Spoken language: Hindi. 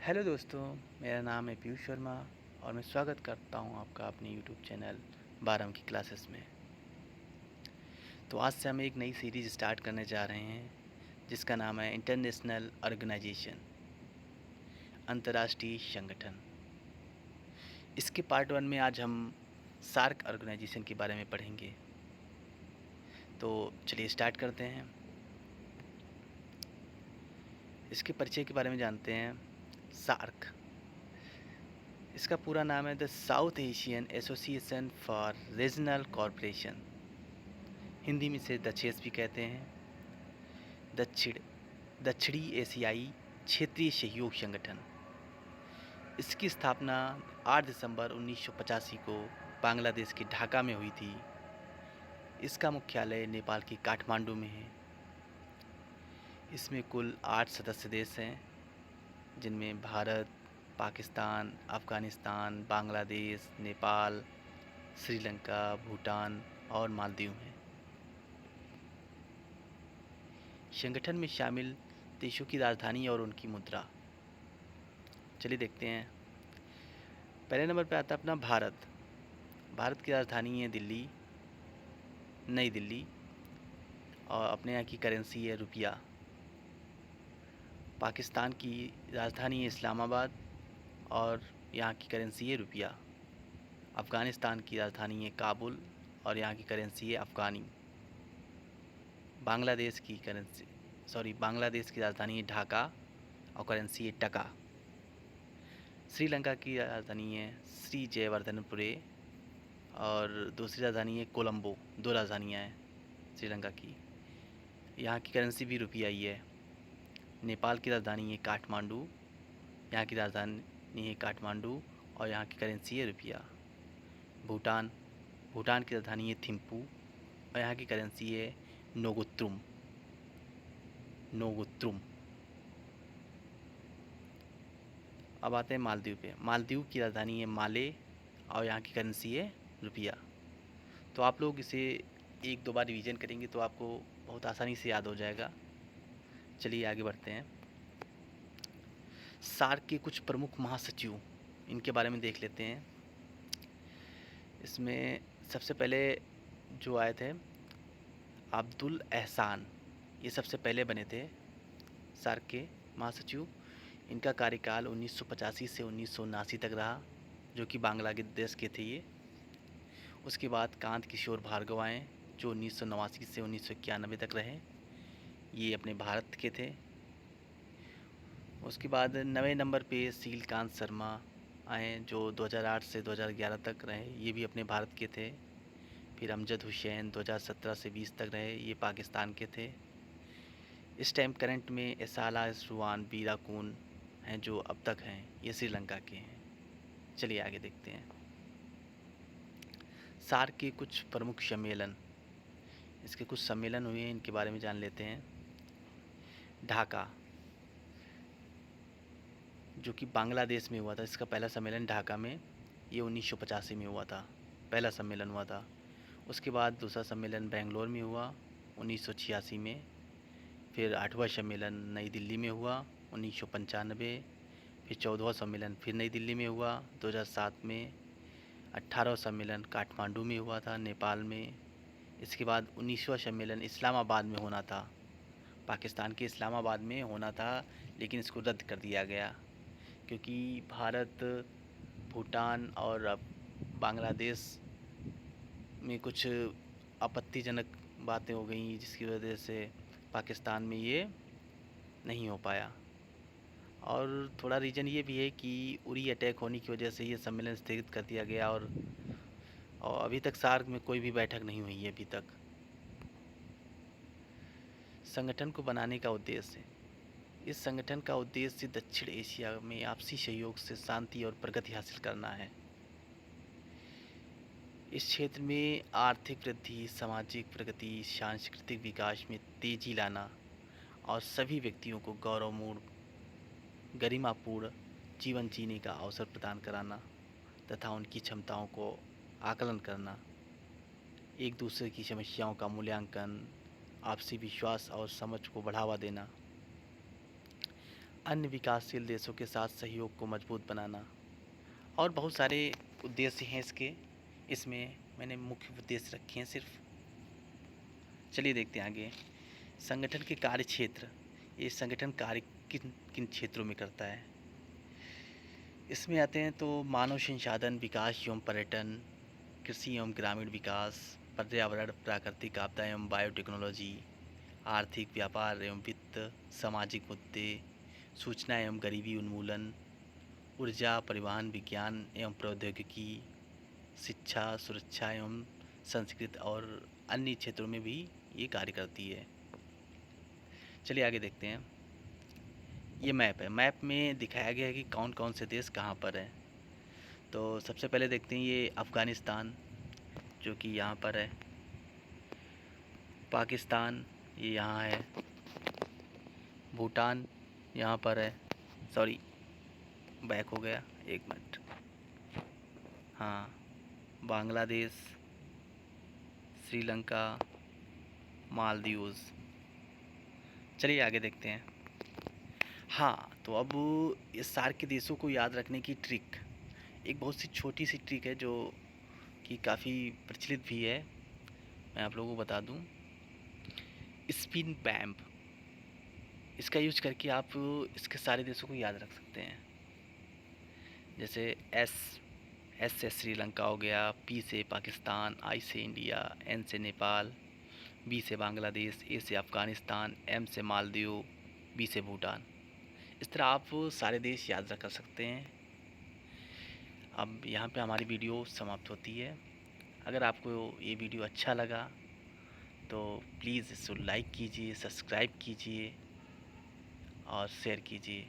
हेलो दोस्तों, मेरा नाम है पीयूष शर्मा और मैं स्वागत करता हूं आपका अपने यूट्यूब चैनल 12वीं की क्लासेस में। तो आज से हम एक नई सीरीज़ स्टार्ट करने जा रहे हैं जिसका नाम है इंटरनेशनल ऑर्गेनाइजेशन, अंतर्राष्ट्रीय संगठन। इसके पार्ट 1 में आज हम सार्क ऑर्गेनाइजेशन के बारे में पढ़ेंगे। तो चलिए स्टार्ट करते हैं। इसके परिचय के बारे में जानते हैं। सार्क, इसका पूरा नाम है the south Asian association for regional corporation. Hindi में इसे दक्षेस भी कहते हैं। दक्षिणी एशियाई क्षेत्रीय सहयोग संगठन। इसकी स्थापना 8 दिसंबर 1985 को बांग्लादेश के ढाका में हुई थी। इसका मुख्यालय नेपाल के काठमांडू में है। इसमें कुल 8 सदस्य देश हैं, जिनमें भारत, पाकिस्तान, अफ़गानिस्तान, बांग्लादेश, नेपाल, श्रीलंका, भूटान और मालदीव हैं। संगठन में शामिल देशों की राजधानी और उनकी मुद्रा। चलिए देखते हैं। पहले नंबर पे आता है अपना भारत। भारत की राजधानी है दिल्ली, नई दिल्ली, और अपने यहाँ की करेंसी है रुपया। पाकिस्तान की राजधानी है इस्लामाबाद और यहाँ की करेंसी है रुपया। अफ़गानिस्तान की राजधानी है काबुल और यहाँ की करेंसी है अफ़गानी। बांग्लादेश की राजधानी है ढाका और करेंसी है टका। श्रीलंका की राजधानी है श्री जयवर्धनपुरे और दूसरी राजधानी है कोलंबो। 2 राजधानियाँ हैं श्रीलंका की। यहाँ की करेंसी भी रुपया ही है। नेपाल की राजधानी है काठमांडू, यहाँ की राजधानी है काठमांडू और यहाँ की करेंसी है रुपया। भूटान की राजधानी है थिम्पू और यहाँ की करेंसी है नोगुत्रुम। अब आते हैं मालदीव पे। मालदीव की राजधानी है माले और यहाँ की करेंसी है रुपया। तो आप लोग इसे 1-2 बार रिवीजन करेंगे तो आपको बहुत आसानी से याद हो जाएगा। चलिए आगे बढ़ते हैं। सार्क के कुछ प्रमुख महासचिव, इनके बारे में देख लेते हैं। इसमें सबसे पहले जो आए थे अब्दुल एहसान, ये सबसे पहले बने थे सार्क के महासचिव। इनका कार्यकाल 1985 से 1979 तक रहा, जो कि बांग्लादेश के थे ये। उसके बाद कांत किशोर भार्गव आए, जो 1989 से 1991 तक रहे। ये अपने भारत के थे। उसके बाद 9वें नंबर पे शीलकांत शर्मा आए, जो 2008 से 2011 तक रहे। ये भी अपने भारत के थे। फिर अमजद हुसैन 2017 से 20 तक रहे, ये पाकिस्तान के थे। इस टाइम करंट में एसाला रुआन बीराकून हैं, जो अब तक हैं, ये श्रीलंका के हैं। चलिए आगे देखते हैं। सार्क के कुछ प्रमुख सम्मेलन, इसके कुछ सम्मेलन हुए हैं, इनके बारे में जान लेते हैं। ढाका, जो कि बांग्लादेश में हुआ था, इसका पहला सम्मेलन ढाका में, ये 1985 में हुआ था, पहला सम्मेलन हुआ था। उसके बाद दूसरा सम्मेलन बेंगलोर में हुआ 1986 में। फिर 8वां सम्मेलन नई दिल्ली में हुआ 1995। फिर 14वां सम्मेलन फिर नई दिल्ली में हुआ 2007 में। 18वां सम्मेलन काठमांडू में हुआ था, नेपाल में। इसके बाद 19वां सम्मेलन इस्लामाबाद में होना था, पाकिस्तान के इस्लामाबाद में होना था, लेकिन इसको रद्द कर दिया गया क्योंकि भारत, भूटान और बांग्लादेश में कुछ आपत्तिजनक बातें हो गई, जिसकी वजह से पाकिस्तान में ये नहीं हो पाया। और थोड़ा रीज़न ये भी है कि उरी अटैक होने की वजह से ये सम्मेलन स्थगित कर दिया गया। और अभी तक सार्क में कोई भी बैठक नहीं हुई है अभी तक। संगठन को बनाने का उद्देश्य, इस संगठन का उद्देश्य दक्षिण एशिया में आपसी सहयोग से शांति और प्रगति हासिल करना है। इस क्षेत्र में आर्थिक वृद्धि, सामाजिक प्रगति, सांस्कृतिक विकास में तेजी लाना और सभी व्यक्तियों को गरिमापूर्ण जीवन जीने का अवसर प्रदान कराना तथा उनकी क्षमताओं को आकलन करना, एक दूसरे की समस्याओं का मूल्यांकन, आपसी विश्वास और समझ को बढ़ावा देना, अन्य विकासशील देशों के साथ सहयोग को मजबूत बनाना और बहुत सारे उद्देश्य हैं इसके। इसमें मैंने मुख्य उद्देश्य रखे हैं सिर्फ। चलिए देखते हैं आगे। संगठन के कार्य क्षेत्र, ये संगठन कार्य किन किन क्षेत्रों में करता है। इसमें आते हैं तो मानव संसाधन विकास एवं पर्यटन, कृषि एवं ग्रामीण विकास, पर्यावरण, प्राकृतिक आपदा एवं बायोटेक्नोलॉजी, आर्थिक, व्यापार एवं वित्त, सामाजिक मुद्दे, सूचना एवं गरीबी उन्मूलन, ऊर्जा, परिवहन, विज्ञान एवं प्रौद्योगिकी, शिक्षा, सुरक्षा एवं संस्कृति और अन्य क्षेत्रों में भी ये कार्य करती है। चलिए आगे देखते हैं। ये मैप है। मैप में दिखाया गया है कि कौन कौन से देश कहाँ पर हैं। तो सबसे पहले देखते हैं ये अफ़गानिस्तान, जो कि यहाँ पर है। पाकिस्तान ये यहाँ है। भूटान यहाँ पर है। सॉरी, बैक हो गया, एक मिनट। हाँ, बांग्लादेश, श्रीलंका, मालदीव्स। चलिए आगे देखते हैं। हाँ, तो अब इस सार्क के देशों को याद रखने की ट्रिक, एक बहुत सी छोटी सी ट्रिक है जो कि काफ़ी प्रचलित भी है। मैं आप लोगों को बता दूं। स्पिन पैम्प, इसका यूज करके आप इसके सारे देशों को याद रख सकते हैं। जैसे एस से श्रीलंका हो गया, पी से पाकिस्तान, आई से इंडिया, एन से नेपाल, बी से बांग्लादेश, ए से अफ़गानिस्तान, एम से मालदीव, बी से भूटान। इस तरह आप सारे देश याद रख सकते हैं। अब यहाँ पे हमारी वीडियो समाप्त होती है। अगर आपको ये वीडियो अच्छा लगा तो प्लीज़ इसको लाइक कीजिए, सब्सक्राइब कीजिए और शेयर कीजिए।